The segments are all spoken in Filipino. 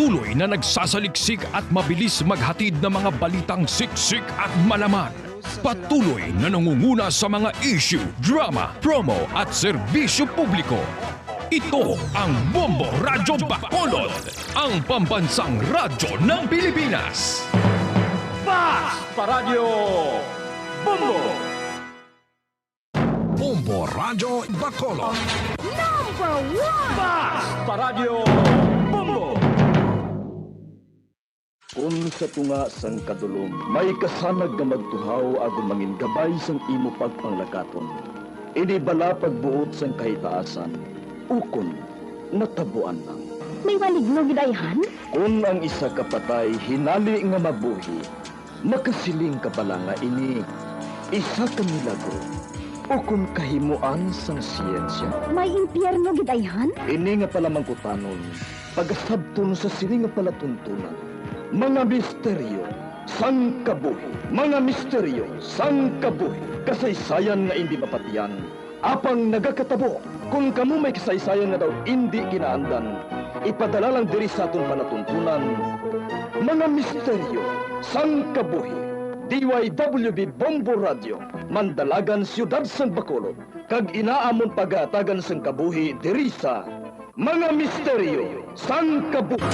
Patuloy na nagsasaliksik at mabilis maghatid ng mga balitang siksik at malaman. Patuloy na nangunguna sa mga issue, drama, promo at serbisyo publiko. Ito ang Bombo Radyo Bacolod, ang pambansang radyo ng Pilipinas. Basta Radio Bombo! Bombo Radyo Bacolod. Number 1! Basta Radio Bombo! Kung sa tunga sang kadulom, may kasanag nga magtuhaw agon mangin gabay sang imo pagpanglakaton. Ini bala pagbuot sang kahitaasan, ukon natabuan lang. May maligno gidayhan? Kung ang isa kapatay hinali nga mabuhi, makasiling ka pala nga ini isa ka milagro. Ukon kahimuan sang siyensya. May impyerno gidayhan? Ini nga pala mangkutanon, pagasabton sa sili nga palatuntunan. Mga misteryo, sang kabuhi. Mga misteryo, sang kabuhi. Kasaysayan nga hindi mapatiyan. Apang nagakatabo, kung kamo may kasaysayan nga daw hindi ginaandan, ipadala lang diri sa atong panatuntunan. Mga misteryo, sang kabuhi. DYWB Bombo Radio, Mandalagan, Siyudad San Bacolod. Kag inaamon pagatagan sang kabuhi diri sa Mga Misteryo, sang kabuhi.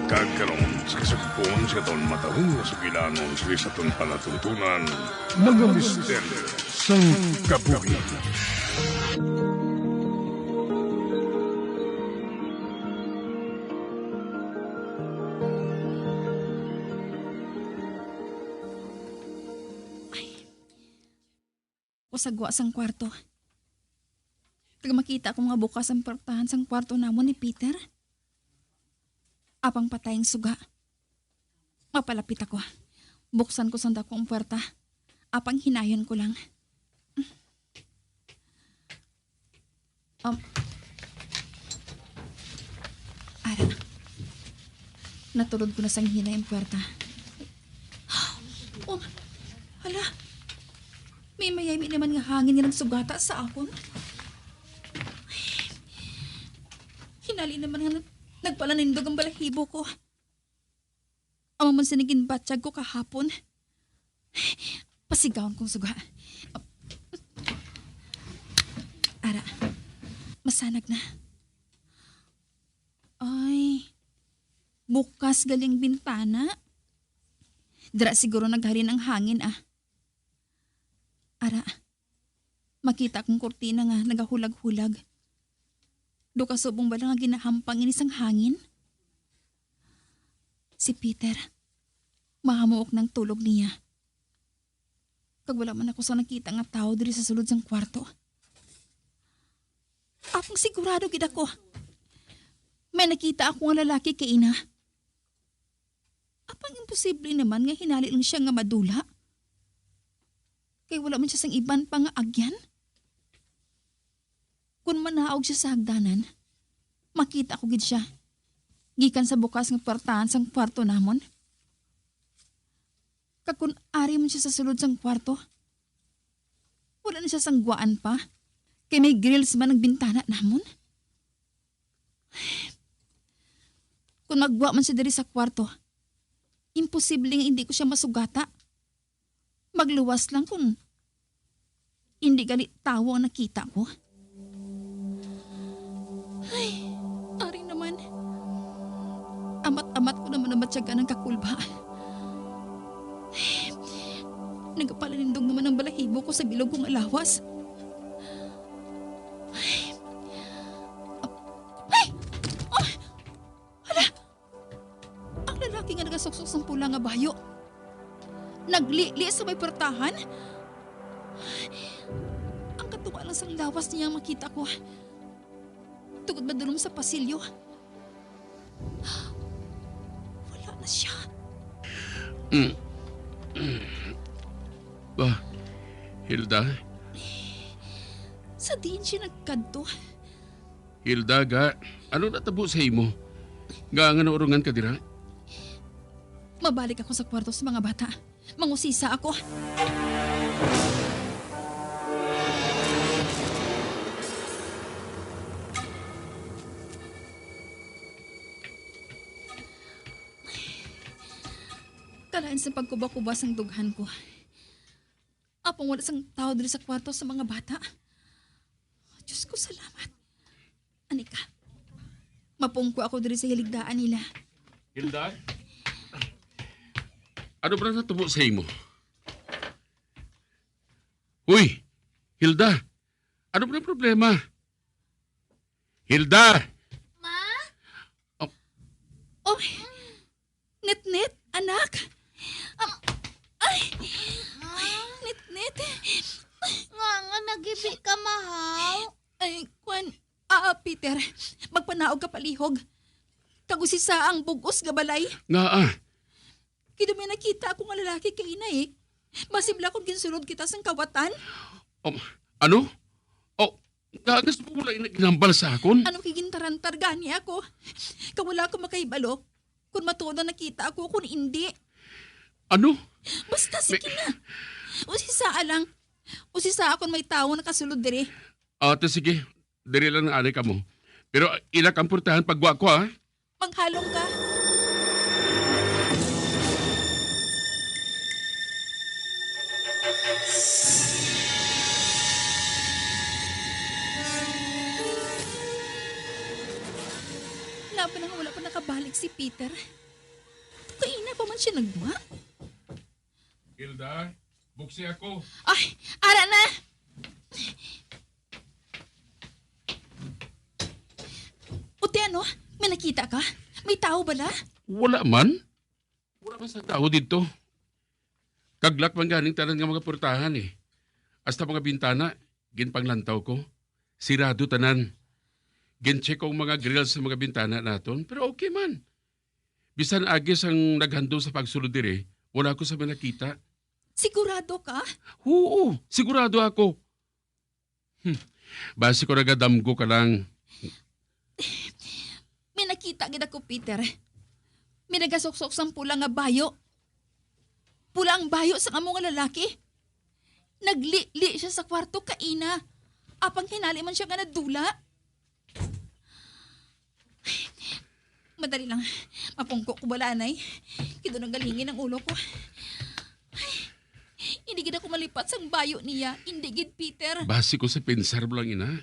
Kagkaroon sa kasagpon sa taon matahong sa gilanon sa taon palatuntunan, mga misteryo sang kabuhi. Sagwa sang kwarto. Kag makita ko nga bukas ang portahan sang kwarto namon ni Peter. Apang patayang suga. Mapalapit ako. Buksan ko sang dako ang puwerta. Apang hinayon ko lang. Ara. Natulod ko na sang hinay ang puwerta. Oh, hala. May mayami naman nga hangin nga nagsugata sa akon. Hinali naman nga nagpalanindog ang balahibo ko. Ang man sinigin batsyag ko kahapon. Pasigawan kong suga. Ara, masanag na. Ay, bukas galing bintana. Dira siguro naghalin ang hangin Ara, makita kong kurtina nga nagahulag-hulag. Do kasubong ba lang nga ginahampang inisang hangin? Si Peter, mahamuok ng tulog niya. Kag wala man ako sa nakita nga tao diri sa sulod sang kwarto. Apang sigurado gid ako. May nakita ako nga lalaki kay ina. Apang imposible naman nga hinali lang siya nga madula. Kay wala man siya sang iban pa nga agyan. Kung manaog siya sa hagdanan, makita ko gid siya. Gikan sa bukas ng portahan sang kwarto namon. Kag kun ari man siya sa sulod sang kwarto, wala na siya sang guwaan pa. Kay may grills man ang bintana namon. Kung magwa man siya diri sa kwarto, imposible nga hindi ko siya masugata. Magluwas lang kung hindi ganit tawo ang nakita ko. Ay, ari naman. Amat-amat ko naman ang matyaga ng kakulba. Nagpalanindog naman ang balahibo ko sa bilog kong alawas. Ay! Oh! Hala! Ang lalaki nga nagasuksok sa pula nga bayo. Nagli-li sa may portahan. Ang katuwa lang sa lawas niya makita ko. Tugod madulong sa pasilyo. Wala na siya. Hilda? Sa diin siya nagkadto. Hilda, ga, ano natabo sa imo? Nga nga naurungan ka dira? Mabalik ako sa kwarto sa mga bata. Mangusisa ako. Kalaan sa pagkubak-ubas ang dughan ko. Apong wala sang tao diri sa kwarto sa mga bata. Diyos ko, salamat. Anika, mapungko ako diri sa hiligdaan nila. Hilda? Ano ba natubo sa imo? Uy! Hilda! Ano ba ang problema? Hilda! Oh, Nit-nit, anak. Ay, Nit-nit. Nga, nagibi ka, mahaw. Ay, Kwan. Peter, magpanaog ka palihog. Kagusisa ang bugos nga balay. Nga Kida may nakita ako nga lalaki kay ina eh. Masibla kung ginsulod kita sang kawatan. Ano? Gagas mo wala ginambal sa akon? Ano kigintarantar gani ako? Kawala ko makaibalo. Kung matuod na nakita ako, kung hindi. Ano? Basta sige na. Usisa lang. Usisa akong may tao na kasulod dire. Sige. Diri lang ang alay ka mo. Pero ila kang purtahan pagwa ko, ha? Maghalong ka. Laban na nga wala pa nakabalik si Peter. Kaina pa man siya nagma. Hilda, buksi ako. Ay, ara na! Uti ano? May nakita ka? May tao bala? Wala man. Wala man sa tao dito. Kaglak man ganing tanan nga mga purtahan eh. Hasta mga bintana, ginpanglantaw ko. Sirado tanan. Gincheck ko ang mga grills sa mga bintana naton, pero okay man. Bisan agis ang naghandom sa pagsulod dire, wala ko sa nakita. Sigurado ka? Oo, sigurado ako. Basi ko nagadamgo ka lang. May nakita gid ako, Peter. May nagasuksok sang pula nga bayo. Pula ang bayo sa amo nga lalaki. Nagli-li siya sa kwarto kaina. Apang hinali man siya nga nadula. Madali lang. Mapungko ko balanay. Kito nang galingin ang ulo ko. Ay, hindi gid ako malipat sang bayo niya. Hindi gid, Peter. Basi ko sa pinsar mo lang ina.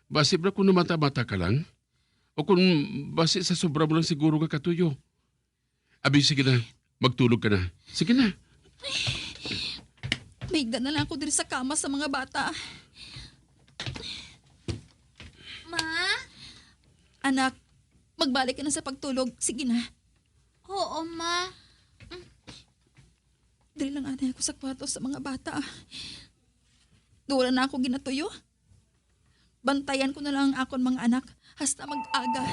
Basi ba kung namata-mata ka lang? O kung basi sa sobra mo lang siguro ka katuyo? Abi, sige na. Magtulog ka na. Sige na. Maigda na lang ako diri sa kama sa mga bata. Ma? Anak, magbalik ka na sa pagtulog. Sige na. Oo, ma. Dali lang anay ako sa kwarto sa mga bata. Doon na ako ginatuyo. Bantayan ko na lang ang akon mga anak hasta mag-aga.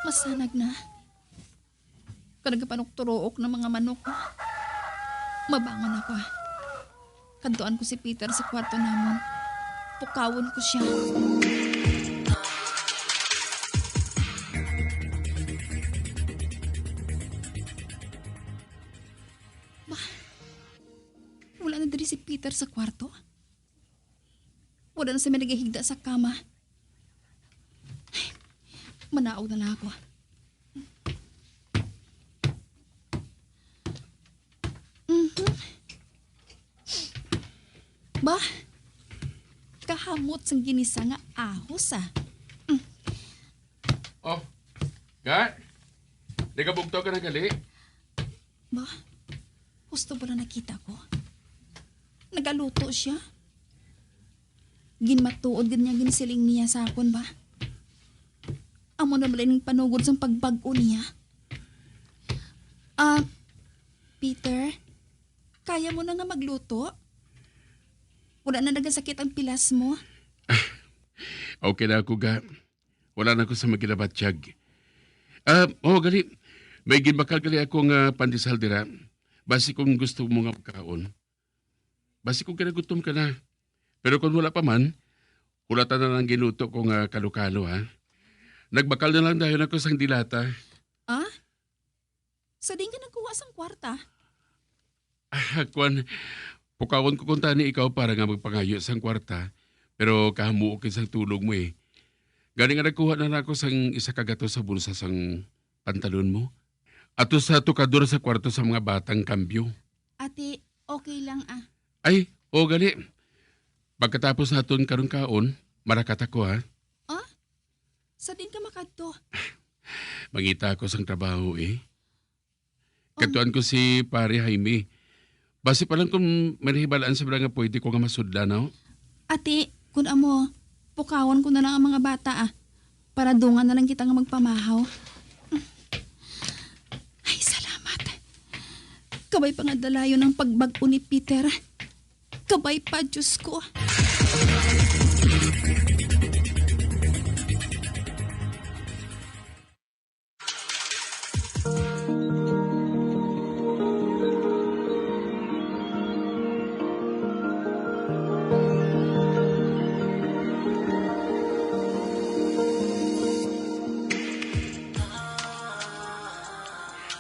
Masanag na. Kanagapanok-turook ng mga manok ko. Mabangon ako. Kantuan ko si Peter sa kwarto namon. Pukawon ko siya. Wala na diri si Peter sa kwarto. Wala na siya may naghihigda sa kama. Manaog na lang ako. Ba? Kahamot sang ginisa nga ahos ah. Oh, Gat? Nagabugtaw ka na gali? Ba? Gusto ba na nakita ko? Nagaluto siya? Ginmatuod ganyan ginsiling niya sa akon ba? Amo na balay ng panugod sa pagbago niya. Peter, kaya mo na nga magluto? Wala na nagasakit ang pilas mo? Okay na ako ga. Wala na ako sa maginabatsyag. Gali. May ginbakal gali ako nga pandesal dira. Basi kung gusto mo nga pagkaon. Basi kung kinagutom ka na. Pero kung wala pa man, ulatan na lang ginuto ko nga kalukalo ha. Nagbakal na lang dahil ako sang dilata. Ah? Sa din ka nagkuha sang kwarta? Kwan, pukawon ko kunta ni ikaw para nga magpangayo sang kwarta. Pero kahamuok isang tulog mo eh. Galing nga nagkuha na ako sang isa kagato sa bulsa sang pantalon mo. Ato sa tukador sa kwarto sa mga batang kambyo. Ate, okay lang ah. Ay, gali. Pagkatapos naton karong kaon, marakat ako ha. Ah? Sa din ka makadto? Mangita ako sang trabaho eh. Katuan ko si Pare Jaime. Basi pa lang kung marihibalaan sa nga pwede ko nga masudla na. Ate, kung amo, pukawan ko na lang ang mga bata ah. Para dungan na lang kita nga magpamahaw. Ay, salamat. Kabay pa nga dalayo ng pagbago ni Peter. Kabay pa, Diyos ko.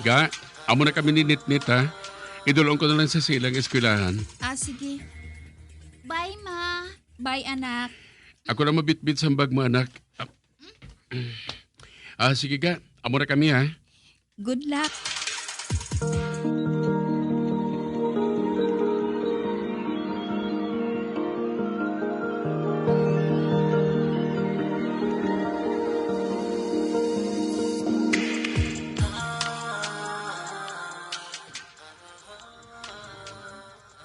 Ga, amo na kami ni Nitnit ha. Idulong ko na lang sa silang eskwelahan. Ah, sige. Bye, Ma. Bye, anak. Ako na mabitbit sa bag mo anak. Sige ga, amo na kami ha. Good luck.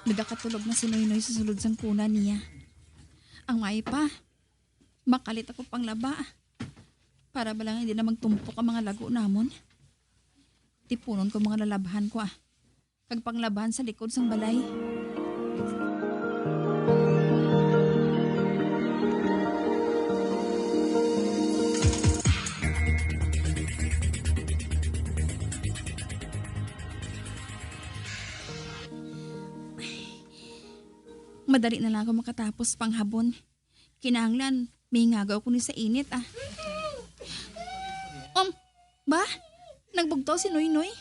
Nagakatulog na si Noynoy sa sulod sang kuna niya. Ang may pa, makalit ako pang laba. Para ba lang hindi na magtumpok ang mga lago namon. Tipunon ko mga lalabhan ko ah. Kag panglabahan sa likod sang balay. Madali na lang ako makatapos pang habon. Kinahanglan, may ngagaw ko ni sa init ah. Ba? Nagbugtaw si Noynoy?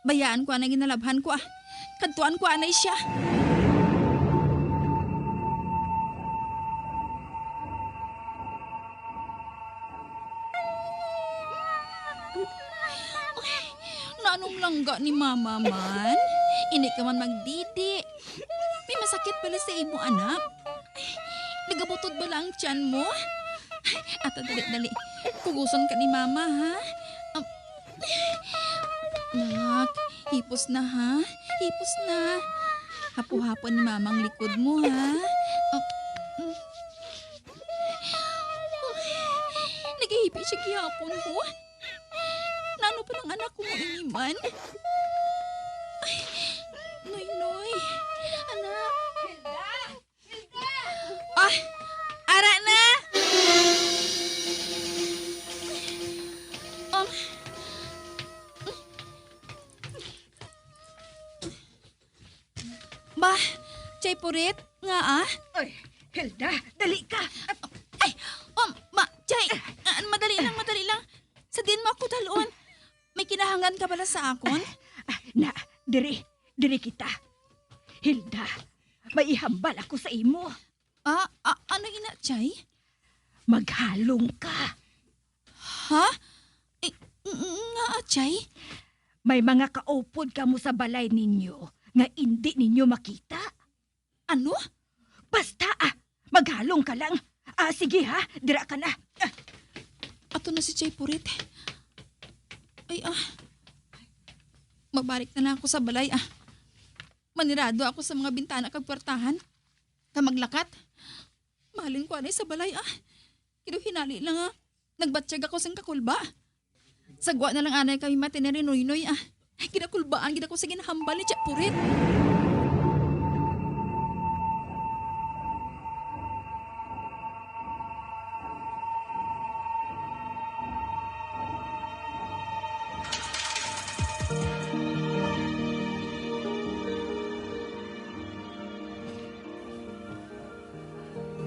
Bayaan ko na ginalabhan ko ah. Kadtuan ko anay siya. Nanong langga ni mama man? Hindi ka man magdidi. May masakit pala sa imo, anak. Nagabutod ba lang tiyan mo? At dali. Kuguson ka ni mama, ha? Nak, hipos na, ha? Hipos na. Hapo-hapon ni mamang likod mo, ha? Nagahipi siya gihapon ko. Nano pa ng anak ko mo iniman? Noy. Anak. Hilda! Ah! Ara na! Bah, Chay Purit, nga ah? Ay, Hilda, dali ka. Ay, Chay, madali lang. Sa din mo ako talon. May kinahangan ka pala sa akon? Diri kita. Hilda, may ihambal ako sa imo. Ano ina, Chay? Maghalong ka. Ha? Nga, Chay? May mga kaupod ka mo sa balay ninyo nga hindi ninyo makita. Ano? Basta maghalong ka lang. Sige ha, dira ka na. Ato na si Chay Purit. Ay, Mabalik na lang ako sa balay, Manirado ako sa mga bintana kag kwartahan. Kamaglakat. Mahalin ko anay sa balay, Kinuhinali lang, Nagbatsyag ako sang kakulba. Sagwa na lang anay kami matineri Noynoy, Ginakulbaan gid ako sa ginahambal ni Chapurit.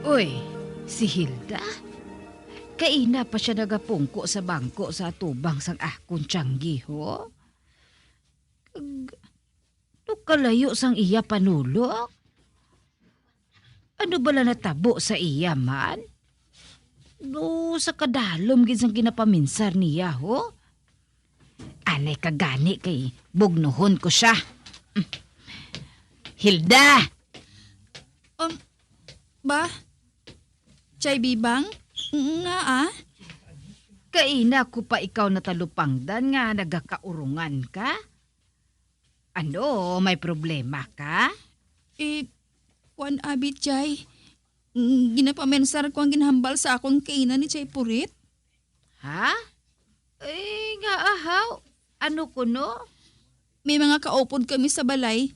Uy, si Hilda? Kaina pa siya nagapungko sa bangko sa tubang sang akon tiyanggi, ho? Kalayo sang iya panulok? Ano bala natabo sa iya man? No, sa kadalom gid sang ginapaminsar niya, ho? Anay kagani kay bugnuhon ko siya. Hilda! Ba? Chay Bibang? Nga ah? Kaina ko pa ikaw natalupangdan nga nagakaurungan ka? Ano, may problema ka? Kuan abi Chay. Ginapamensar ko ang ginhambal sa akong kainan ni Chay Purit. Ha? Nga ahaw. Ano kuno? May mga kaupod kami sa balay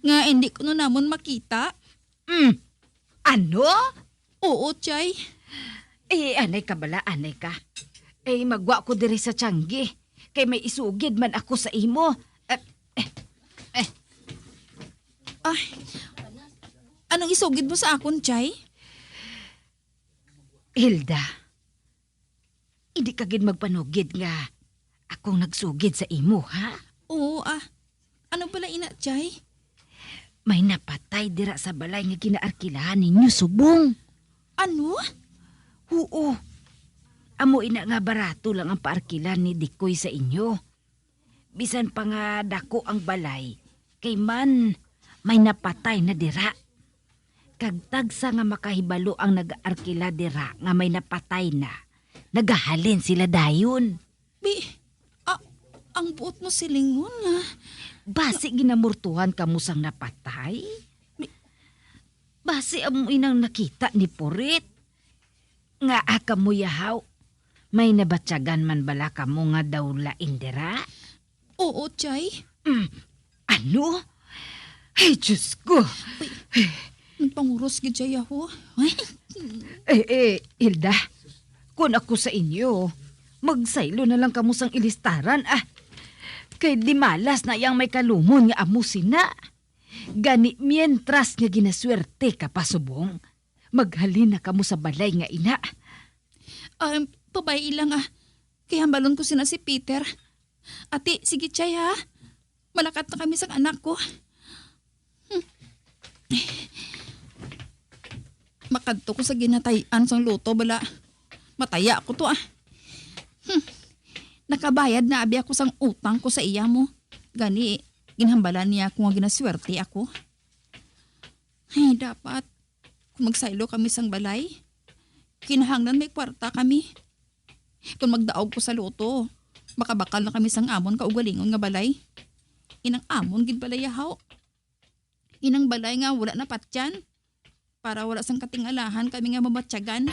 nga hindi ko no namon makita. Ano? Oo, Chay. Anay ka bala, anay ka. Magwa ko diri sa tiyanggi. Kay may isugid man ako sa imo. Ay, anong isugid mo sa akon, Chay? Hilda, hindi ka gid magpanugid nga akong nagsugid sa imo, ha? Oo, ano pala ina, Chay? May napatay dira sa balay nga ginaarkilahan ninyo, subong. Ano? Oo. Amo ina nga barato lang ang paarkilan ni Dikoy sa inyo. Bisan pa nga dako ang balay, kay man may napatay na dira. Kagtagsa nga makahibalo ang nag-arkila dira nga may napatay na, nagahalin sila dayon. Ang buot mo silingon nga. Basi ginamurtuhan ka mo sang napatay? Basi amo inang nakita ni Purit. Nga aka mo yahaw, may nabatyagan man bala ka mo nga daw lain dira? Oo, Chay. Ano? Ay, Diyos ko. Nagpanguros gid Chay ako. Hilda, kung ako sa inyo, magsaylo na lang kamo sang ilistaran, Kay di malas na yang may kalumon nga amusina. Gani mientras nga ginaswerte ka pa subong, maghalin na kamo sa balay nga ina. Pabay ilang kaya hambalon ko sina si Peter. Ati, sige Chay ha. Malakat na kami sa anak ko. Makadto ko sa ginatayan sang luto bala. Mataya ko to Nakabayad na abi ako sang utang ko sa iya mo. Gani, ginhambalan niya kung ginaswerte ako. Ay, dapat. Kung magsaylo kami sang balay, kinahanglan may kwarta kami. Kung magdaog ko sa luto, makabakal na kami sang amon kaugalingon nga balay. Inang amon gid balay yahaw. Inang balay nga wala na patyan. Para wala sang katingalahan kami nga mabatyagan.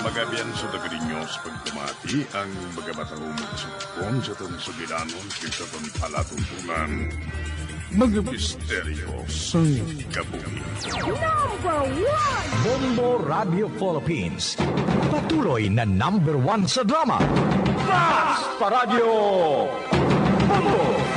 Magabian sa dagrinyo sa pagtumati ang magabatahong magsukon sa tansugilanon sa palatuntunan. Mga misteryo sa kabuhi. Bombo Radio Philippines. Patuloy na #1 sa drama. Fast Paradyo Bombo!